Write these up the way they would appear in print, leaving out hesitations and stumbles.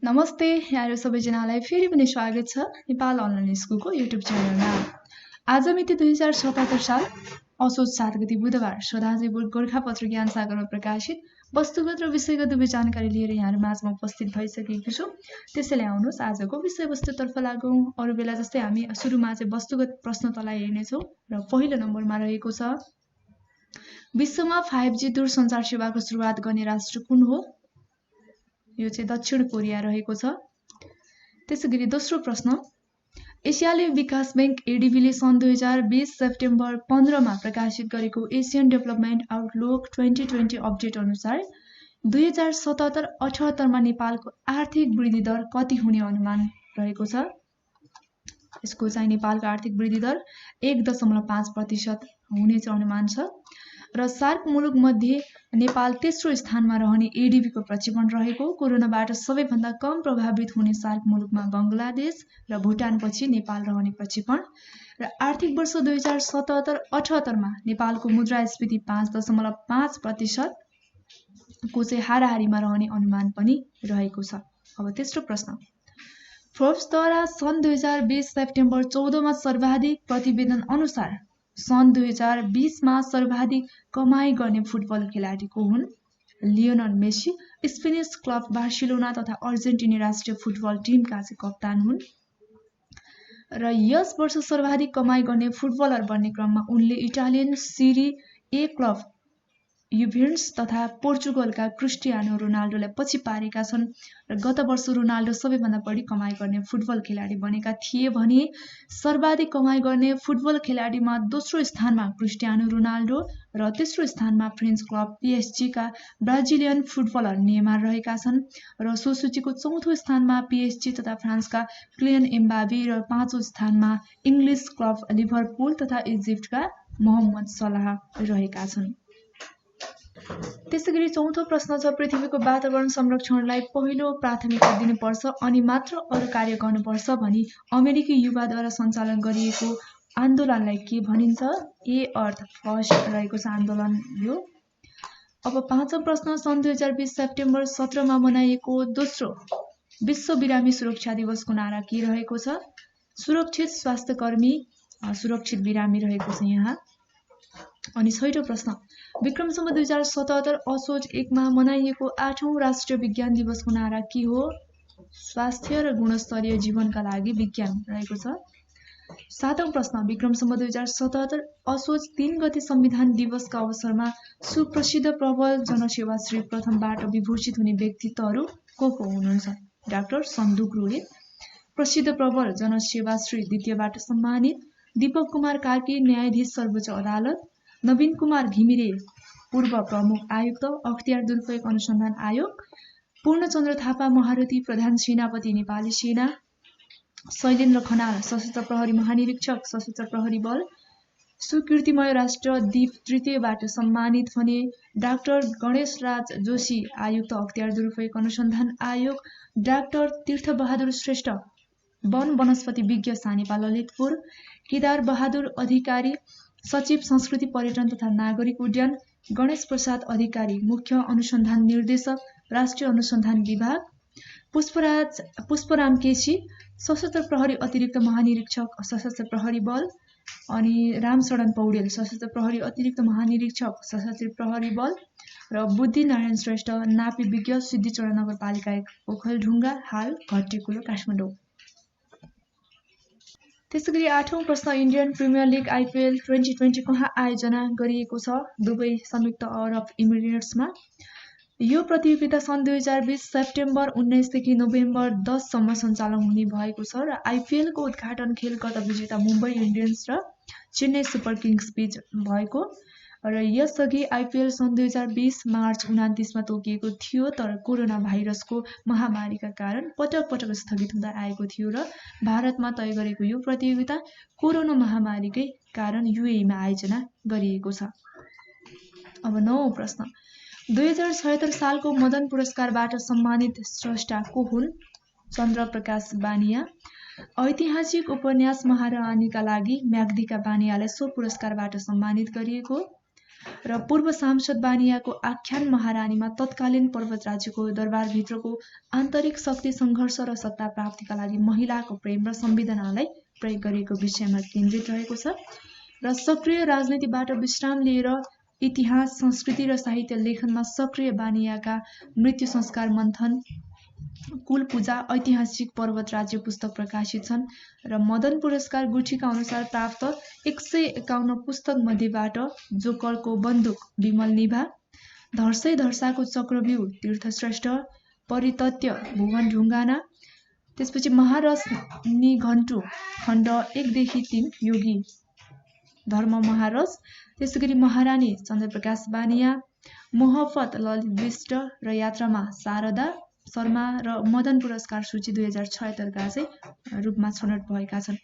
नमस्ते यहाँहरु सबैजनालाई फेरि पनि स्वागत छ नेपाल अनलाइन स्कुलको युट्युब च्यानलमा। आज मिति 2077 साल असोज 7 गते बुधबार स्वराज्य बोर्ड गोरखापत्र ज्ञान सागरमा प्रकाशित वस्तुगत र विषयगत दुवै जानकारी लिएर यहाँहरु माझमा उपस्थित भइसकेको छु। त्यसैले आउनुहोस् आजको विषयवस्तुतर्फ लागौं। अरु बेला जस्तै हामी सुरुमा चाहिँ वस्तुगत प्रश्न तलाई हेर्नेछौं र पहिलो नम्बरमा रहेको छ विश्वमा 5G दूरसञ्चार सेवाको सुरुवात गर्ने राष्ट्र कुन हो? यो चाहिँ दक्षिण कोरिया रहेको छ। त्यसैगरी दोस्रो प्रश्न एसियाली विकास बैंक एडीबीले सन् 2020 सेप्टेम्बर 15 मा प्रकाशित गरेको एसियन डेभलपमेन्ट आउटलुक 2020 अपडेट अनुसार 2077-78 मा नेपालको आर्थिक वृद्धि दर कति हुने अनुमान रहेको छ? यसको चाहिँ नेपालको आर्थिक वृद्धि दर 1.5% हुने चाहिँ अनुमान छ र सार्क मुलुक मध्ये नेपाल तेस्रो स्थानमा रहने एडीबी को प्रक्षेपण रहेको। कोरोनाबाट सबैभन्दा कम प्रभावित हुने सार्क मुलुकमा बंगलादेश र भुटान पछि नेपाल रहने प्रक्षेपण र आर्थिक वर्ष 2077-78 मा नेपालको मुद्रास्फीति 5.5% को चाहिँ हाराहारीमा रहने अनुमान पनि रहेको छ। अब तेस्रो प्रश्न फोर्ब्सद्वारा सन् 2020 सेप्टेम्बर 14 मा सर्वाधिक प्रतिवेदन अनुसार सन् 2020 मा सर्वाधिक कमाई गर्ने फुटबल खेलाडी को हुन्? Lionel Messi Spanish club Barcelona तथा अर्जेन्टिनी राष्ट्रिय फुटबल टिमका चाहिँ कप्तान हुन् र यस वर्ष सर्वाधिक कमाई गर्ने फुटबलर बन्ने क्रममा उनले इटालियन सीरी ए क्लब युभेन्टस तथा पोर्चुगलका क्रिस्टियानो रोनाल्डोलाई पछि पारेका छन् र गत वर्ष रोनाल्डो सबैभन्दा बढी कमाई गर्ने फुटबल खेलाडी बनेका थिए भने सर्वाधिक कमाई गर्ने फुटबल खेलाडीमा दोस्रो स्थानमा क्रिस्टियानो रोनाल्डो र तेस्रो स्थानमा फ्रेन्च क्लब पीएसजी का ब्राजिलियन फुटबलर नेमार रहेका छन् र सो सूचीको चौथो स्थानमा पीएसजी तथा फ्रान्सका क्लियन एम्बाबे र पाँचौं स्थानमा इंग्लिश क्लब लिभरपुल तथा इजिप्टका मोहम्मद सलाह रहेका छन्। त्यसैगरी चौथो प्रश्न छ पृथ्वीको वातावरण संरक्षणलाई पहिलो प्राथमिकता दिनुपर्छ अनि मात्र अरु कार्य गर्नुपर्छ भनी अमेरिकी युवाद्वारा सञ्चालन गरिएको आन्दोलनलाई के भनिन्छ? ए अर्थ फर्स्ट रहेको छ आन्दोलन यो। अब पाँचौं प्रश्न सन् 2020 सेप्टेम्बर 17 मा मनाइएको दोस्रो विश्व बिरामी सुरक्षा दिवसको नारा के रहेको छ? सुरक्षित स्वास्थ्यकर्मी सुरक्षित बिरामी रहेको छ यहाँ। अनि छैटौं प्रश्न विक्रम सम्वत 2077 असोज 1 मा मनाइएको 8औं राष्ट्रिय विज्ञान दिवसको नारा के हो? स्वास्थ्य र गुणस्तरीय जीवनका लागि विज्ञान रहेको छ। सातौं प्रश्न विक्रम सम्वत 2077 असोज 3 गते संविधान दिवसका अवसरमा सुप्रसिद्ध प्रबल जनसेवाश्री प्रथमबाट विभूषित हुने व्यक्तित्वहरू को हुनुहुन्छ? डाक्टर सन्दुक रोय। प्रसिद्ध प्रबल जनसेवाश्री द्वितीयबाट सम्मानित दीपक कुमार कार्की न्यायाधीश सर्वोच्च अदालत, नवीन कुमार घिमिरे पूर्व प्रमुख आयुक्त अख्तियार दुरुपयोग अनुसन्धान आयोग, पूर्णचन्द्र थापा महारथी प्रधान सेनापति नेपाली सेना, शैलेन्द्र खनाल सशस्त्र प्रहरी महानिरीक्षक सशस्त्र प्रहरी बल, सुकीर्तिमय राष्ट्रदीप तृतीयबाट सम्मानित भने डाक्टर गणेश राज जोशी आयुक्त अख्तियार दुरुपयोग अनुसन्धान आयोग, डाक्टर तीर्थबहादुर श्रेष्ठ वन वनस्पति विज्ञ सानेपा ललितपुर, केदार बहादुर अधिकारी सचिव संस्कृति पर्यटन तथा नागरिक उड्डयन, गणेश प्रसाद अधिकारी मुख्य अनुसन्धान निर्देशक राष्ट्रिय अनुसन्धान विभाग, पुष्पराम केसी सशस्त्र प्रहरी अतिरिक्त महानिरीक्षक सशस्त्र प्रहरी बल, अनि रामशरण पौडेल सशस्त्र प्रहरी अतिरिक्त महानिरीक्षक सशस्त्र प्रहरी बल र बुद्धि नारायण श्रेष्ठ नापी विज्ञ सिद्धिचरण नगरपालिका ओखलढुङ्गा हाल घट्टेकुलो काठमाडौँ। त्यसैगरी आठौं प्रश्न इन्डियन प्रिमियर लिग आईपीएल 2020 कहाँ आयोजना गरिएको छ? दुबई संयुक्त अरब इमिरेट्समा। यो प्रतियोगिता सन् 2020 सेप्टेम्बर 19 देखि नोभेम्बर 10 सम्म सञ्चालन हुने भएको छ र आईपीएल को उद्घाटन खेल गत विजेता मुम्बई इन्डियन्स र चेन्नई सुपर किङ्स बीच भएको र यसअघि आईपीएल सन् 2020 मार्च 29 मा तोकिएको थियो तर कोरोना भाइरसको महामारीका कारण पटक पटक स्थगित हुँदै आएको थियो र भारतमा तय गरेको यो प्रतियोगिता कोरोना महामारीकै कारण यूएई मा आयोजना गरिएको छ। अब नौं प्रश्न 2076 सालको मदन पुरस्कारबाट सम्मानित स्रष्टा को हुन्? चन्द्र प्रकाश बानिया। ऐतिहासिक उपन्यास महारानीका लागि म्याग्दीका बानियालाई सो पुरस्कारबाट सम्मानित गरिएको। र पूर्व सांसद बानियाको आख्यान महारानीमा तत्कालीन पर्वत राज्यको दरबारभित्रको आन्तरिक शक्ति सङ्घर्ष र सत्ता प्राप्तिका लागि महिलाको प्रेम र संवेदनालाई प्रयोग गरेको विषयमा केन्द्रित रहेको छ। र सक्रिय राजनीतिबाट विश्राम लिएर इतिहास, संस्कृति र साहित्य लेखनमा सक्रिय बानियाका मृत्यु संस्कार मन्थन, कुल पूजा, ऐतिहासिक पर्वत राज्य पुस्तक प्रकाशित छन्। र मदन पुरस्कार गुठीका अनुसार प्राप्त 151 पुस्तक मध्येबाट जोकरको बन्दुक विमल निभा, धर्सै धर्साको चक्रव्यूह तीर्थश्रेष्ठ, परितत्य भुवन ढुङ्गाना, त्यसपछि महारस निघण्टु खण्ड 1 देखि 3 योगी धर्म महारस, त्यसैगरी महारानी चन्द्रप्रकाश बानिया, मोहफत ललित विष्ट र यात्रामा शारदा शर्मा र मदन पुरस्कार सूची 2076 चाहिँ रूपमा छनौट भएका छन्।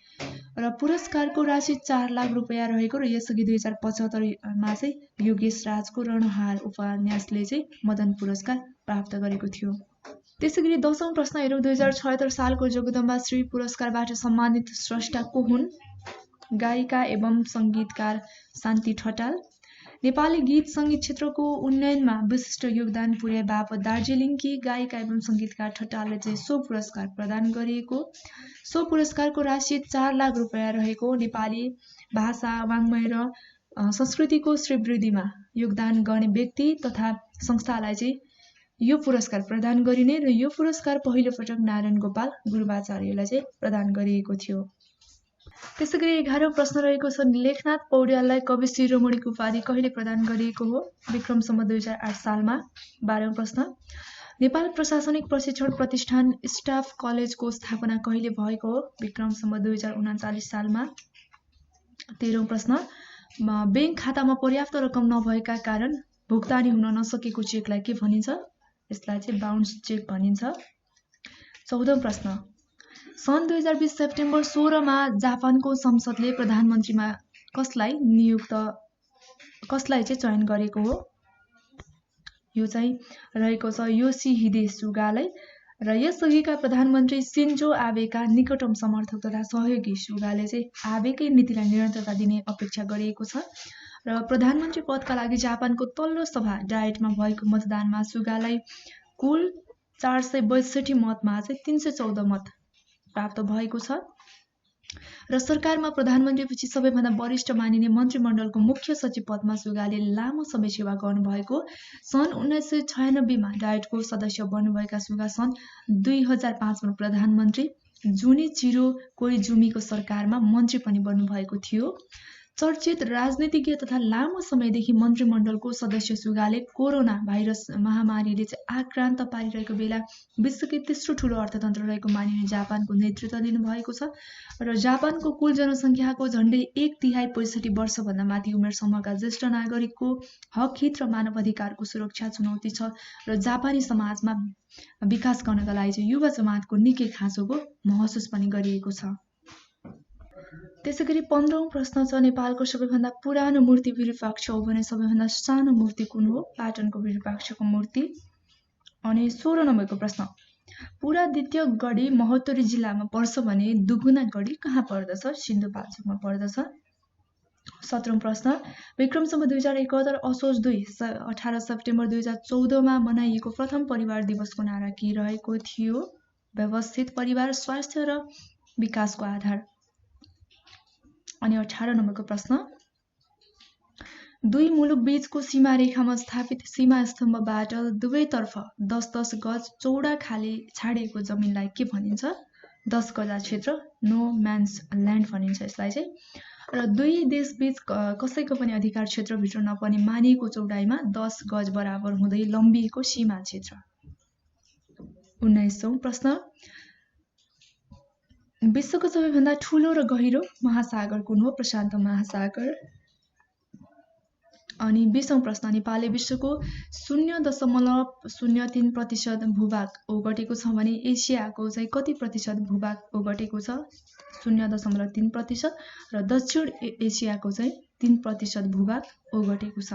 र पुरस्कारको राशि 4 लाख रुपैयाँ रहेको र यसअघि 2075 चाहिँ योगेश राजको रणहार उपन्यासले चाहिँ मदन पुरस्कार प्राप्त गरेको थियो। त्यसैगरी 10औं प्रश्न हेरौँ। 2076 सालको जगदम्बा श्री पुरस्कारबाट सम्मानित स्रष्टा को हुन्? गायिका एवं सङ्गीतकार शान्ति ठटाल। नेपाली गीत सङ्गीत क्षेत्रको उन्नयनमा विशिष्ट योगदान पुर्याए बापत दार्जिलिङकी गायिका एवं सङ्गीतकार ठटालले चाहिँ सो पुरस्कार प्रदान गरिएको। सो पुरस्कारको राशि 4 लाख रुपैयाँ रहेको नेपाली भाषा, वाङ्मय र संस्कृतिको श्रीवृद्धिमा योगदान गर्ने व्यक्ति तथा संस्थालाई चाहिँ यो पुरस्कार प्रदान गरिने र यो पुरस्कार पहिलो पटक नारायण गोपाल गुरुबाचार्यलाई चाहिँ प्रदान गरिएको थियो। त्यसैगरी 11औं प्रश्न रहेको छ। लेखनाथ पौड्याललाई कवि शिरोमणिको उपाधि कहिले प्रदान गरिएको हो? विक्रम सम्वत 2008 सालमा। 12औं प्रश्न। नेपाल प्रशासनिक प्रशिक्षण प्रतिष्ठान स्टाफ कलेजको स्थापना कहिले भएको हो? विक्रम सम्वत 2039 सालमा। 13औं प्रश्न। बैंक खातामा पर्याप्त रकम नभएका कारण भुक्तानी हुन नसकेको चेकलाई के भनिन्छ? यसलाई चाहिँ बाउन्स चेक भनिन्छ। 14औं प्रश्न। सन् 2020 सेप्टेम्बर 16 मा जापानको संसदले प्रधानमन्त्रीमा कसलाई चाहिँ चयन गरेको हो? यो चाहिँ रहेको छ योसिहिदे सुगालाई। र यसअघिका प्रधानमन्त्री सिन्जो आबेका निकटतम समर्थक तथा सहयोगी सुगाले चाहिँ आबेकै नीतिलाई निरन्तरता दिने अपेक्षा गरिएको छ। र प्रधानमन्त्री पदका लागि जापानको तल्लो सभा डायटमा भएको मतदानमा सुगालाई कुल 462 मतमा चाहिँ 314 मत प्राप्त भएको छ। र सरकारमा प्रधानमन्त्रीपछि सबैभन्दा वरिष्ठ मानिने मन्त्रीमण्डलको मुख्य सचिव पदमा सुगाले लामो समय सेवा गर्नुभएको। सन् 1996 मा डायटको सदस्य बन्नुभएका सुगा सन् 2005 मा प्रधानमन्त्री जुनिचिरो कोइजुमीको सरकारमा मन्त्री पनि बन्नुभएको थियो। चर्चित राजनीतिज्ञ तथा लामो समयदेखि मन्त्रीमण्डलको सदस्य सुगाले कोरोना भाइरस महामारीले चाहिँ आक्रान्त पारिरहेको बेला विश्वकै तेस्रो ठूलो अर्थतन्त्र रहेको मानिने जापानको नेतृत्व लिनुभएको छ। र जापानको कुल जनसङ्ख्याको झण्डै 1/3 65 वर्षभन्दा माथि उमेर समूहका ज्येष्ठ नागरिकको हक हित र मानव अधिकारको सुरक्षा चुनौती छ। र जापानी समाजमा विकास गर्नका लागि चाहिँ युवा जमातको निकै खाँचोको महसुस पनि गरिएको छ। त्यसैगरी 15औं प्रश्न छ। नेपालको सबैभन्दा पुरानो मूर्ति विरूपाक्ष हो भने सबैभन्दा सानो मूर्ति कुन हो? पाटनको विरूपाक्षको मूर्ति। अनि 16 नम्बरको प्रश्न। पुरा द्वितीय गढी महोत्तरी जिल्लामा पर्छ भने दुगुना गढी कहाँ पर्दछ? सिन्धुपाल्चोकमा पर्दछ। 17औं प्रश्न। विक्रम सम्वत 2071 असोज 2 18 सेप्टेम्बर 2014 मा मनाइएको प्रथम परिवार दिवसको नारा के रहेको थियो? व्यवस्थित परिवार, स्वास्थ्य र विकासको आधार। अनि 18 नम्बरको प्रश्न। दुई मुलुक बीचको सीमा रेखामा स्थापित सीमा स्तम्भबाट दुवैतर्फ 10-10 गज चौडा खाली छाडिएको जमिनलाई के भनिन्छ? 10 गजा क्षेत्र, नो म्यान्स ल्यान्ड भनिन्छ यसलाई चाहिँ। र दुई देशबीच कसैको पनि अधिकार क्षेत्रभित्र नपर्ने मानिएको चौडाइमा 10 गज बराबर हुँदै लम्बिएको सीमा क्षेत्र। 19औं प्रश्न। विश्वको सबैभन्दा ठूलो र गहिरो महासागर कुन हो? प्रशान्त महासागर। अनि 20औं प्रश्न। नेपालले विश्वको 0.03% भूभाग ओगटेको छ भने एसियाको चाहिँ कति प्रतिशत भूभाग ओगटेको छ? 0.3% र दक्षिण एसियाको चाहिँ 3% भूभाग ओगटेको छ।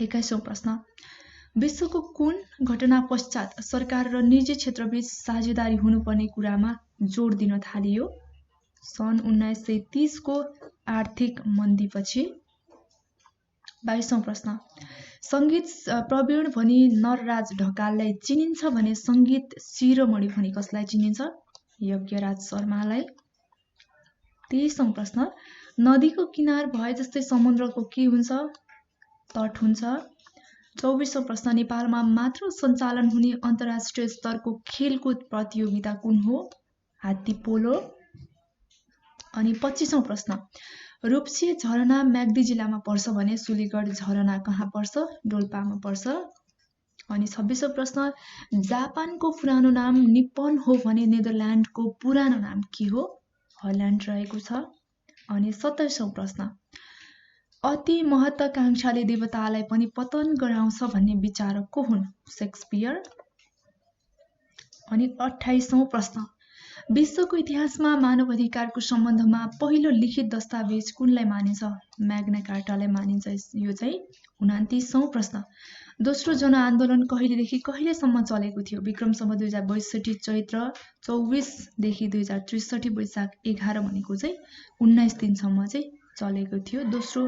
21औं प्रश्न। विश्वको कुन घटना पश्चात सरकार र निजी क्षेत्रबीच साझेदारी हुनुपर्ने कुरामा जोड दिन थालियो? सन् 1930 को आर्थिक मन्दीपछि। 22औं प्रश्न संगीत प्रवीण भनी नरराज ढकाललाई चिनिन्छ भने संगीत शिरोमणि भनी कसलाई चिनिन्छ? यज्ञराज शर्मालाई। 23औं प्रश्न नदीको किनार भए जस्तै समुद्रको के हुन्छ? तट हुन्छ। 24औं प्रश्न नेपालमा मात्र सञ्चालन हुने अन्तर्राष्ट्रिय स्तरको खेलकुद प्रतियोगिता कुन हो? हात्ती पोलो। अनि 25औं प्रश्न रूपसी झरना म्याग्दी जिल्लामा पर्छ भने सुलीगढ झरना कहाँ पर्छ? डोल्पामा पर्छ। अनि 26औं प्रश्न जापानको पुरानो नाम निप्पन हो भने नेदरल्यान्डको पुरानो नाम के हो? हल्यान्ड रहेको छ। अनि 27औं प्रश्न अति महत्वाकांक्षाले देवतालाई पनि पतन गराउँछ भन्ने विचारक को हुन्? शेक्सपियर। अनि 28औं प्रश्न विश्वको इतिहासमा मानव अधिकारको सम्बन्धमा पहिलो लिखित दस्तावेज कुनलाई मानिन्छ? म्याग्ना कार्टालाई मानिन्छ। यो चाहिँ 29औं प्रश्न दोस्रो जनआन्दोलन कहिलेदेखि कहिलेसम्म चलेको थियो? विक्रमसम्म 2062 चैत्र 24 देखि 2063 वैशाख 11 भनेको चाहिँ 19 दिनसम्म चाहिँ चलेको थियो दोस्रो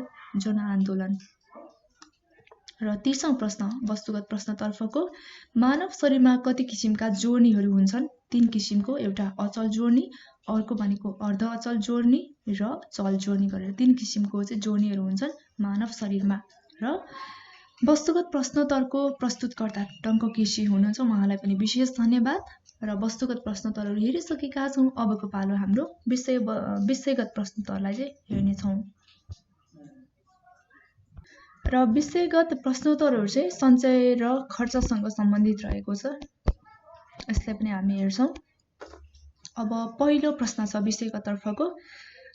जनआन्दोलन। र 30औं प्रश्न वस्तुगत प्रश्नतर्फको मानव शरीरमा कति किसिमका जोड्नीहरू हुन्छन्? 3 किसिमको, एउटा अचल जोड्नी, अर्को भनेको अर्ध अचल जोड्नी र चल जोड्नी गरेर 3 किसिमको चाहिँ जोड्नीहरू हुन्छन् मानव शरीरमा। र वस्तुगत प्रश्नोत्तरको प्रस्तुतकर्ता टङ्क केसी हुनुहुन्छ, उहाँलाई पनि विशेष धन्यवाद। र वस्तुगत प्रश्नोत्तरहरू हेरिसकेका छौँ। अबको पालो हाम्रो विषयगत प्रश्नोत्तरलाई चाहिँ हेर्नेछौँ। र विषयगत प्रश्नोत्तरहरू चाहिँ सञ्चय र खर्चसँग सम्बन्धित रहेको छ। यसलाई पनि हामी हेर्छौँ। अब पहिलो प्रश्न छ विषयगततर्फको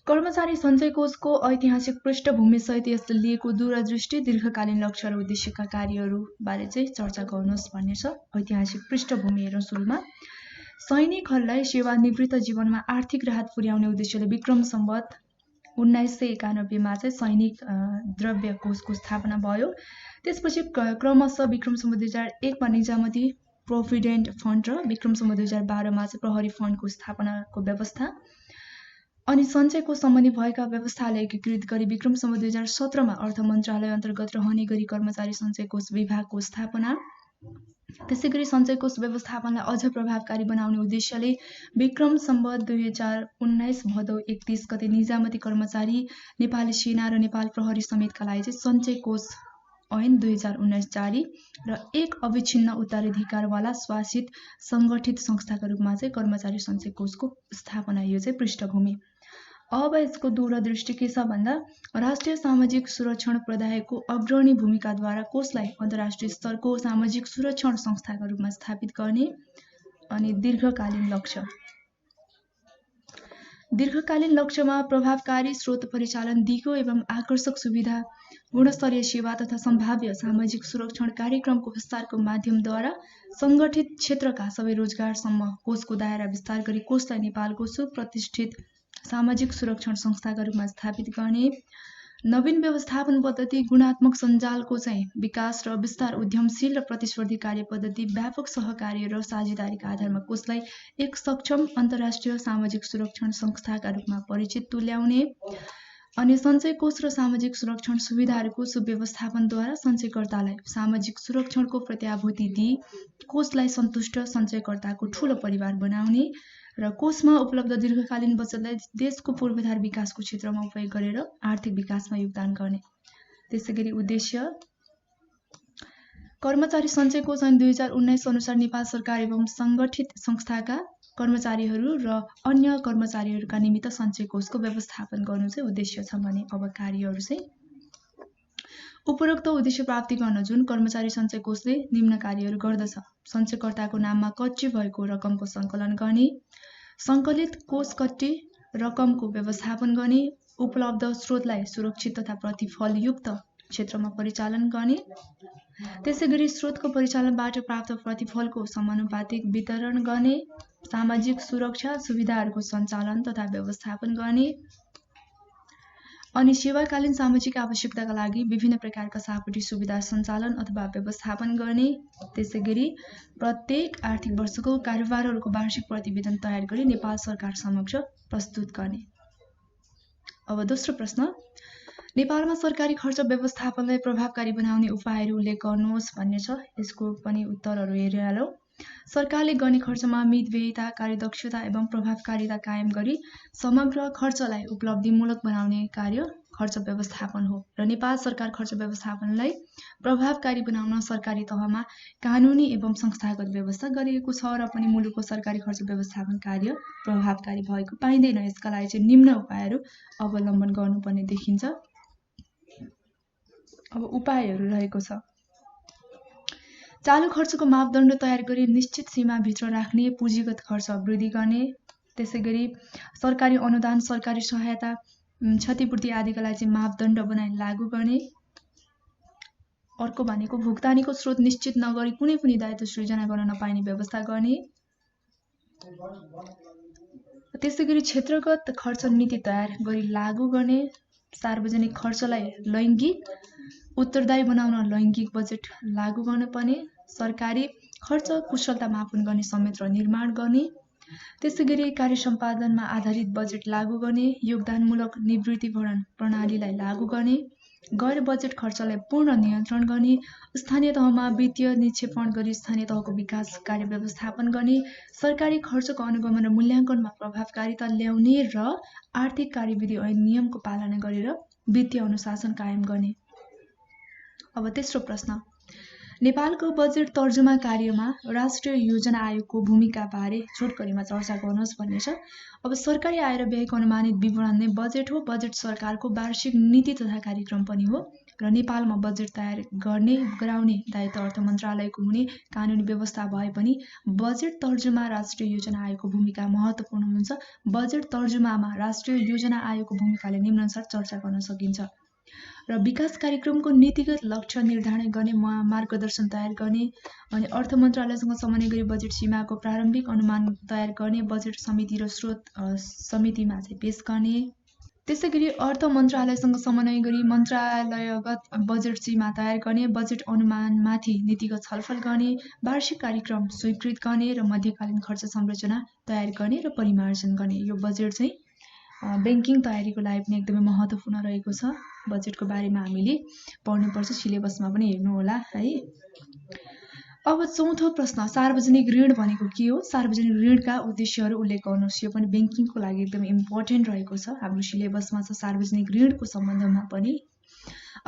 कर्मचारी सञ्चय कोषको ऐतिहासिक पृष्ठभूमि सहित यसले लिएको दूरदृष्टि दीर्घकालीन लक्ष्य र उद्देश्यका कार्यहरू बारे चाहिँ चर्चा गर्नुहोस् भन्ने छ। ऐतिहासिक पृष्ठभूमि हेरौँ। सुरुमा सैनिकहरूलाई सेवानिवृत्त जीवनमा आर्थिक राहत पुर्याउने उद्देश्यले विक्रम सम्वत 1991 मा चाहिँ सैनिक द्रव्य कोषको स्थापना भयो। त्यसपछि क्रमशः विक्रम सम्वत 2001 मा निजामती प्रोभिडेन्ट फन्ड र विक्रम सम्वत 2012 मा चाहिँ प्रहरी फन्डको स्थापनाको व्यवस्था अनि सञ्चयको सम्बन्धी भएका व्यवस्थालाई एकीकृत गरी विक्रम सम्वत 2017 मा अर्थ मन्त्रालय अन्तर्गत रहने गरी कर्मचारी सञ्चय कोष विभागको स्थापना। त्यसैगरी सञ्चय कोष व्यवस्थापनलाई अझ प्रभावकारी बनाउने उद्देश्यले विक्रम सम्वत 2019 भदौ 31 गते निजामती कर्मचारी नेपाली सेना र नेपाल प्रहरी समेतका लागि चाहिँ सञ्चय कोष ऐन 2019 जारी र एक अविच्छिन्न उत्तराधिकारवाला शासित संगठित संस्थाका रूपमा चाहिँ कर्मचारी सञ्चय कोषको स्थापना। यो चाहिँ पृष्ठभूमि। अब यसको दूरदृष्टि के छ भन्दा राष्ट्रिय सामाजिक सुरक्षण प्रदायको अग्रणी भूमिकाद्वारा कोषलाई अन्तर्राष्ट्रिय स्तरको सामाजिक सुरक्षण संस्थाका रूपमा स्थापित गर्ने। अनि दीर्घकालीन लक्ष्यमा प्रभावकारी स्रोत परिचालन दिगो एवं आकर्षक सुविधा गुणस्तरीय सेवा तथा सम्भाव्य सामाजिक सुरक्षण कार्यक्रमको विस्तारको माध्यमद्वारा संगठित क्षेत्रका सबै रोजगारसम्म कोषको दायरा विस्तार गरी कोषलाई नेपालको सुप्रतिष्ठित सामाजिक सुरक्षण संस्थाका रूपमा स्थापित गर्ने। नवीन व्यवस्थापन पद्धति गुणात्मक सञ्जालको चाहिँ विकास र विस्तार उद्यमशील र प्रतिस्पर्धी कार्य पद्धति व्यापक सहकार्य र साझेदारीका आधारमा कोषलाई एक सक्षम अन्तर्राष्ट्रिय सामाजिक सुरक्षण संस्थाका रूपमा परिचित तुल्याउने। अनि सञ्चय कोष र सामाजिक सुरक्षण सुविधाहरूको सुव्यवस्थापनद्वारा सञ्चयकर्तालाई सामाजिक सुरक्षणको प्रत्याभूति दिई कोषलाई सन्तुष्ट सञ्चयकर्ताको ठूलो परिवार बनाउने र कोषमा उपलब्ध दीर्घकालीन बचतलाई देशको पूर्वाधार विकासको क्षेत्रमा उपयोग गरेर आर्थिक विकासमा योगदान गर्ने। त्यसैगरी उद्देश्य कर्मचारी सञ्चय कोष ऐन 2019 अनुसार नेपाल सरकार एवं संगठित संस्थाका कर्मचारीहरू र अन्य कर्मचारीहरूका निमित्त सञ्चय कोषको व्यवस्थापन गर्नु चाहिँ उद्देश्य छ भने अब कार्यहरू चाहिँ उपरोक्त उद्देश्य प्राप्ति गर्न जुन कर्मचारी सञ्चय कोषले निम्न कार्यहरू गर्दछ। सञ्चयकर्ताको नाममा कच्ची भएको रकमको सङ्कलन गर्ने, सङ्कलित कोष कट्टी रकमको व्यवस्थापन गर्ने, उपलब्ध स्रोतलाई सुरक्षित तथा प्रतिफलयुक्त क्षेत्रमा परिचालन गर्ने। त्यसैगरी स्रोतको परिचालनबाट प्राप्त प्रतिफलको समानुपातिक वितरण गर्ने, सामाजिक सुरक्षा सुविधाहरूको सञ्चालन तथा व्यवस्थापन गर्ने। अनि सेवाकालीन सामाजिक आवश्यकताका लागि विभिन्न प्रकारका सापटी सुविधा सञ्चालन अथवा व्यवस्थापन गर्ने। त्यसैगरी प्रत्येक आर्थिक वर्षको कारोबारहरूको वार्षिक प्रतिवेदन तयार गरी नेपाल सरकार समक्ष प्रस्तुत गर्ने। अब दोस्रो प्रश्न नेपालमा सरकारी खर्च व्यवस्थापनलाई प्रभावकारी बनाउने उपायहरू उल्लेख गर्नुहोस् भन्ने छ। यसको पनि उत्तरहरू हेरिहालौँ। सरकारले गर्ने खर्चमा मितव्ययिता, कार्यदक्षता एवं प्रभावकारिता कायम गरी समग्र खर्चलाई उपलब्धिमूलक बनाउने कार्य खर्च व्यवस्थापन हो र नेपाल सरकार खर्च व्यवस्थापनलाई प्रभावकारी बनाउन सरकारी तहमा कानुनी एवं संस्थागत व्यवस्था गरिएको छ र पनि मुलुकको सरकारी खर्च व्यवस्थापन कार्य प्रभावकारी भएको पाइँदैन। यसका लागि चाहिँ निम्न उपायहरू अवलम्बन गर्नुपर्ने देखिन्छ। अब उपायहरू रहेको छ। चालु खर्चको मापदण्ड तयार गरी निश्चित सीमाभित्र राख्ने, पुँजीगत खर्च वृद्धि गर्ने, त्यसैगरी सरकारी अनुदान, सरकारी सहायता, क्षतिपूर्ति आदिका लागि चाहिँ मापदण्ड बनाई लागू गर्ने। अर्को भनेको भुक्तानीको स्रोत निश्चित नगरी कुनै पनि दायित्व सृजना गर्न नपाइने व्यवस्था गर्ने। त्यसैगरी क्षेत्रगत खर्च नीति तयार गरी लागू गर्ने। सार्वजनिक खर्चलाई लैङ्गिक उत्तरदायी बनाउन लैङ्गिक बजेट लागू गर्नुपर्ने। सरकारी खर्च कुशलता मापन गर्ने संयन्त्र निर्माण गर्ने। त्यसैगरी कार्य सम्पादनमा आधारित बजेट लागू गर्ने। योगदानमूलक निवृत्तिभरण प्रणालीलाई लागू गर्ने। गैर बजेट खर्चलाई पूर्ण नियन्त्रण गर्ने। स्थानीय तहमा वित्तीय निक्षेपण गरी स्थानीय तहको विकास कार्य व्यवस्थापन गर्ने। सरकारी खर्चको अनुगमन र मूल्याङ्कनमा प्रभावकारिता ल्याउने र आर्थिक कार्यविधि ऐन नियमको पालना गरेर वित्तीय अनुशासन कायम गर्ने। अब तेस्रो प्रश्न, नेपालको बजेट तर्जुमा कार्यमा राष्ट्रिय योजना आयोगको भूमिका बारे छोटकरीमा चर्चा गर्नुहोस् भन्ने छ। अब सरकारी आय र व्ययको अनुमानित विवरण नै बजेट हो। बजेट सरकारको वार्षिक नीति तथा कार्यक्रम पनि हो र नेपालमा बजेट तयार गर्ने गराउने दायित्व अर्थ मन्त्रालयको हुने कानुनी व्यवस्था भए पनि बजेट तर्जुमा राष्ट्रिय योजना आयोगको भूमिका महत्त्वपूर्ण हुन्छ। बजेट तर्जुमामा राष्ट्रिय योजना आयोगको भूमिकाले निम्नानुसार चर्चा गर्न सकिन्छ र विकास कार्यक्रमको नीतिगत लक्ष्य निर्धारण गर्ने, मार्गदर्शन तयार गर्ने, अनि अर्थ मन्त्रालयसँग समन्वय गरी बजेट सीमाको प्रारम्भिक अनुमान तयार गर्ने, बजेट समिति र स्रोत समितिमा चाहिँ पेश गर्ने। त्यसैगरी अर्थ मन्त्रालयसँग समन्वय गरी मन्त्रालयगत बजेट सीमा तयार गर्ने, बजेट अनुमानमाथि नीतिगत छलफल गर्ने, वार्षिक कार्यक्रम स्वीकृत गर्ने र मध्यकालीन खर्च संरचना तयार गर्ने र परिमार्जन गर्ने। यो बजेट चाहिँ ब्याङ्किङ तयारीको लागि पनि एकदमै महत्त्वपूर्ण रहेको छ। बजेटको बारेमा हामीले पढ्नुपर्छ, सिलेबसमा पनि हेर्नु होला है। अब चौथो प्रश्न, सार्वजनिक ऋण भनेको के हो? सार्वजनिक ऋणका उद्देश्यहरू उल्लेख गर्नुहोस्। यो पनि ब्याङ्किङको लागि एकदमै इम्पोर्टेन्ट रहेको छ, हाम्रो सिलेबसमा छ सार्वजनिक ऋणको सम्बन्धमा पनि।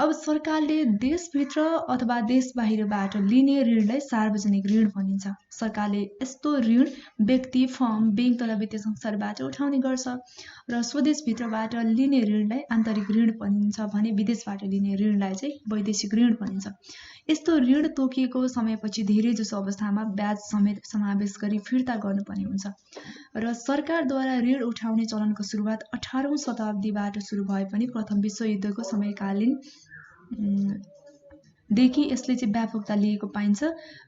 अब सरकारले देशभित्र अथवा देश बाहिरबाट लिने ऋणलाई सार्वजनिक ऋण भनिन्छ। सरकारले यस्तो ऋण व्यक्ति, फर्म, ब्याङ्क तथा वित्तीय संस्थाबाट उठाउने गर्छ र स्वदेशभित्रबाट लिने ऋणलाई आन्तरिक ऋण भनिन्छ भने विदेशबाट लिने ऋणलाई चाहिँ वैदेशिक ऋण भनिन्छ। यस्तो ऋण तोकिएको समयपछि धेरै जसो अवस्थामा ब्याज समेत समावेश गरी फिर्ता गर्नुपर्ने हुन्छ र सरकारद्वारा ऋण उठाउने चलनको सुरुवात 18औं शताब्दीबाट सुरु भए पनि प्रथम विश्वयुद्धको समयकालीन देखि यसले चाहिँ व्यापकता लिएको पाइन्छ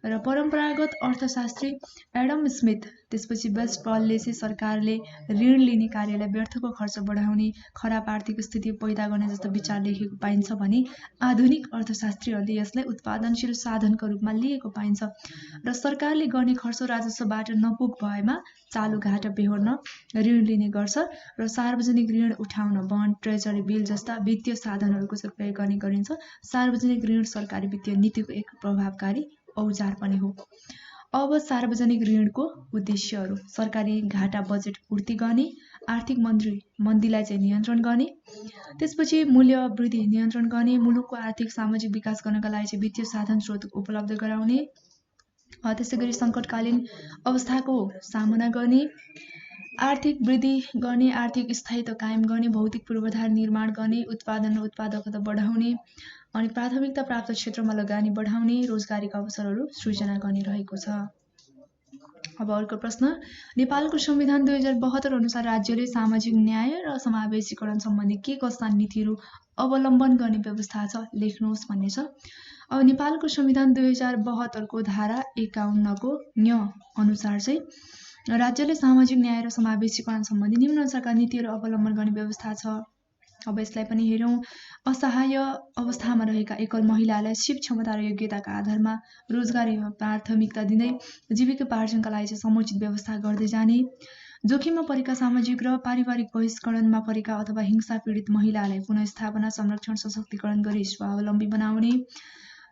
र परम्परागत अर्थशास्त्री एडम स्मिथ त्यसपछि वेस्टफलले चाहिँ सरकारले ऋण लिने कार्यलाई व्यर्थको खर्च बढाउने, खराब आर्थिक स्थिति पैदा गर्ने जस्तो विचार लेखेको पाइन्छ भने आधुनिक अर्थशास्त्रीहरूले यसलाई उत्पादनशील साधनको रूपमा लिएको पाइन्छ र सरकारले गर्ने खर्च राजस्वबाट नपुग भएमा चालु घाटा बेहोर्न ऋण लिने गर्छ र सार्वजनिक ऋण उठाउन बन्ड, ट्रेजरी बिल जस्ता वित्तीय साधनहरूको चाहिँ प्रयोग गर्ने गरिन्छ। सार्वजनिक ऋण सरकारी वित्तीय नीतिको एक प्रभावकारी औजार पनि हो। अब सार्वजनिक ऋणको उद्देश्यहरू, सरकारी घाटा बजेट पूर्ति गर्ने, आर्थिक मन्दीलाई चाहिँ नियन्त्रण गर्ने, त्यसपछि मूल्य वृद्धि नियन्त्रण गर्ने, मुलुकको आर्थिक सामाजिक विकास गर्नका लागि चाहिँ वित्तीय साधन स्रोत उपलब्ध गराउने, त्यसैगरी सङ्कटकालीन अवस्थाको सामना गर्ने, आर्थिक वृद्धि गर्ने, आर्थिक स्थायित्व कायम गर्ने, भौतिक पूर्वाधार निर्माण गर्ने, उत्पादन र उत्पादकता बढाउने, अनि प्राथमिकता प्राप्त क्षेत्रमा लगानी बढाउने, रोजगारीका अवसरहरू सृजना गर्ने रहेको छ। अब अर्को प्रश्न, नेपालको संविधान 2072 अनुसार राज्यले सामाजिक न्याय र समावेशीकरण सम्बन्धी के कस्ता नीतिहरू अवलम्बन गर्ने व्यवस्था छ लेख्नुहोस् भन्ने छ। अब नेपालको संविधान 2072 को धारा 51 को न्य अनुसार चाहिँ राज्यले सामाजिक न्याय र समावेशीकरण सम्बन्धी निम्न अनुसारका नीतिहरू अवलम्बन गर्ने व्यवस्था छ। अब यसलाई पनि हेरौँ। असहाय अवस्थामा रहेका एकल महिलालाई सिप क्षमता र योग्यताका आधारमा रोजगारीमा प्राथमिकता दिँदै जीविकोपार्जनका लागि चाहिँ समुचित व्यवस्था गर्दै जाने, जोखिममा परेका सामाजिक र पारिवारिक बहिष्करणमा परेका अथवा हिंसा पीडित महिलालाई पुनर्स्थापना, संरक्षण, सशक्तिकरण गरी स्वावलम्बी बनाउने,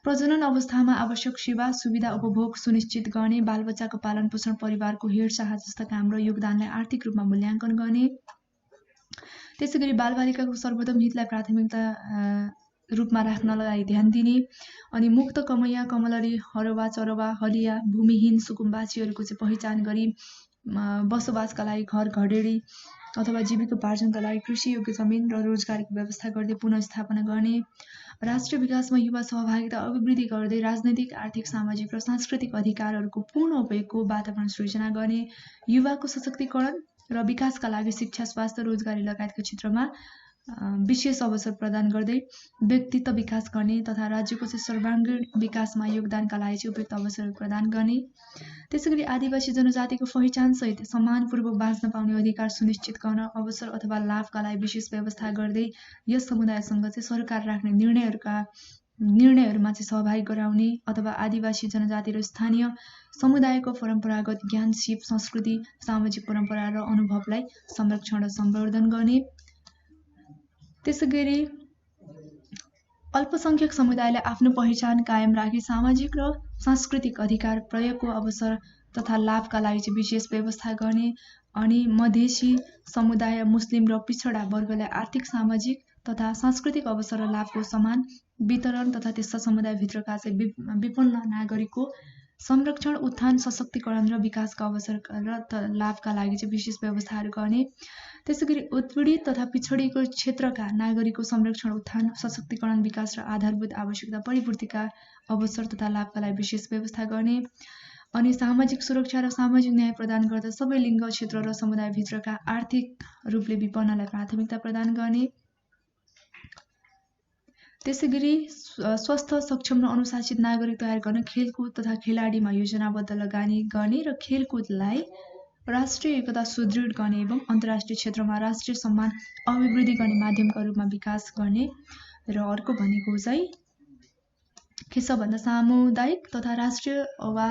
प्रजनन अवस्थामा आवश्यक सेवा सुविधा उपभोग सुनिश्चित गर्ने, बालबच्चाको पालन पोषण, परिवारको हेरचाह जस्ता काम र योगदानलाई आर्थिक रूपमा मूल्याङ्कन गर्ने, त्यसैगरी बालबालिकाको सर्वोत्तम हितलाई प्राथमिकता रूपमा राख्नलाई ध्यान दिने, अनि मुक्त कमैया, कमलरी, हरवा, चरवा, हलिया, भूमिहीन सुकुम्बासीहरूको चाहिँ पहिचान गरी बसोबासका लागि घर घडेडी अथवा जीविकोपार्जनका लागि कृषियोग्य जमिन र रोजगारीको व्यवस्था गर्दै पुनर्स्थापना गर्ने, राष्ट्रिय विकासमा युवा सहभागिता अभिवृद्धि गर्दै राजनैतिक, आर्थिक, सामाजिक र सांस्कृतिक अधिकारहरूको पूर्ण उपयोगको वातावरण सृजना गर्ने, युवाको सशक्तिकरण र विकासका लागि शिक्षा, स्वास्थ्य, रोजगारी लगायतका क्षेत्रमा विशेष अवसर प्रदान गर्दै व्यक्तित्व विकास गर्ने तथा राज्यको चाहिँ सर्वाङ्गीण विकासमा योगदानका लागि चाहिँ उपयुक्त अवसर प्रदान गर्ने, त्यसैगरी आदिवासी जनजातिको पहिचानसहित सम्मानपूर्वक बाँच्न पाउने अधिकार सुनिश्चित गर्न अवसर अथवा लाभका लागि विशेष व्यवस्था गर्दै यस समुदायसँग चाहिँ सरकार राख्ने निर्णयहरूमा चाहिँ सहभागी गराउने अथवा आदिवासी जनजाति र स्थानीय समुदायको परम्परागत ज्ञान, सिप, संस्कृति, सामाजिक परम्परा र अनुभवलाई संरक्षण र सम्वर्धन गर्ने, त्यसैगरी अल्पसंख्यक समुदायलाई आफ्नो पहिचान कायम राखी सामाजिक र सांस्कृतिक अधिकार प्रयोगको अवसर तथा लाभका लागि चाहिँ विशेष व्यवस्था गर्ने, अनि मधेसी समुदाय, मुस्लिम र पिछडा वर्गलाई आर्थिक, सामाजिक तथा सांस्कृतिक अवसर र लाभको समान वितरण तथा त्यस्ता समुदायभित्रका चाहिँ विपन्न नागरिकको संरक्षण, उत्थान, सशक्तिकरण र विकासका अवसर र लाभका लागि चाहिँ विशेष व्यवस्थाहरू गर्ने, त्यसैगरी उत्पीडित तथा पिछडिएको क्षेत्रका नागरिकको संरक्षण, उत्थान, सशक्तिकरण, विकास र आधारभूत आवश्यकता परिपूर्तिका अवसर तथा लाभका लागि विशेष व्यवस्था गर्ने, अनि सामाजिक सुरक्षा र सामाजिक न्याय प्रदान गर्दा सबै लिङ्ग, क्षेत्र र समुदायभित्रका आर्थिक रूपले विपन्नलाई प्राथमिकता प्रदान गर्ने, त्यसैगरी स्वस्थ, सक्षम र अनुशासित नागरिक तयार गर्न खेलकुद तथा खेलाडीमा योजनाबद्ध लगानी गर्ने र खेलकुदलाई राष्ट्रिय एकता सुदृढ गर्ने एवं अन्तर्राष्ट्रिय क्षेत्रमा राष्ट्रिय सम्मान अभिवृद्धि गर्ने माध्यमका रूपमा विकास गर्ने, र अर्को भनेको चाहिँ के छ भन्दा सामुदायिक तथा राष्ट्रिय वा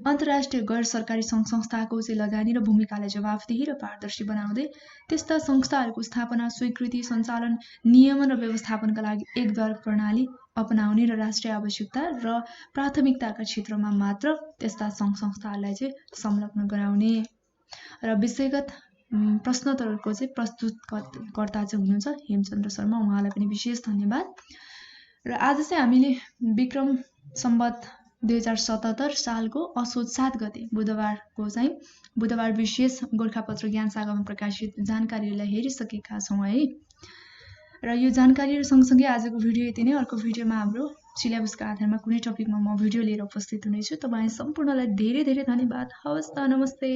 अन्तर्राष्ट्रिय गैर सरकारी सङ्घ संस्थाको चाहिँ लगानी र भूमिकालाई जवाफदेही र पारदर्शी बनाउँदै त्यस्ता संस्थाहरूको स्थापना, स्वीकृति, सञ्चालन, नियमन र व्यवस्थापनका लागि एकद्वार प्रणाली अपनाउने र राष्ट्रिय आवश्यकता र प्राथमिकताका क्षेत्रमा मात्र त्यस्ता सङ्घ संस्थाहरूलाई चाहिँ संलग्न गराउने, र विषयगत प्रश्नोत्तरको चाहिँ प्रस्तुतकर्ता चाहिँ हुनुहुन्छ हेमचन्द्र शर्मा, उहाँलाई पनि विशेष धन्यवाद। र आज चाहिँ हामीले विक्रम सम्वत 2077 सालको असोज 7 गते बुधबार विशेष गोरखापत्र ज्ञान शाखामा प्रकाशित जानकारीहरूलाई हेरिसकेका छौँ है। र यो जानकारीहरू सँगसँगै आजको भिडियो यति नै। अर्को भिडियोमा हाम्रो सिलेबसका आधारमा कुनै टपिकमा म भिडियो लिएर उपस्थित हुनेछु। तपाईँ सम्पूर्णलाई धेरै धेरै धन्यवाद। हवस् त, नमस्ते।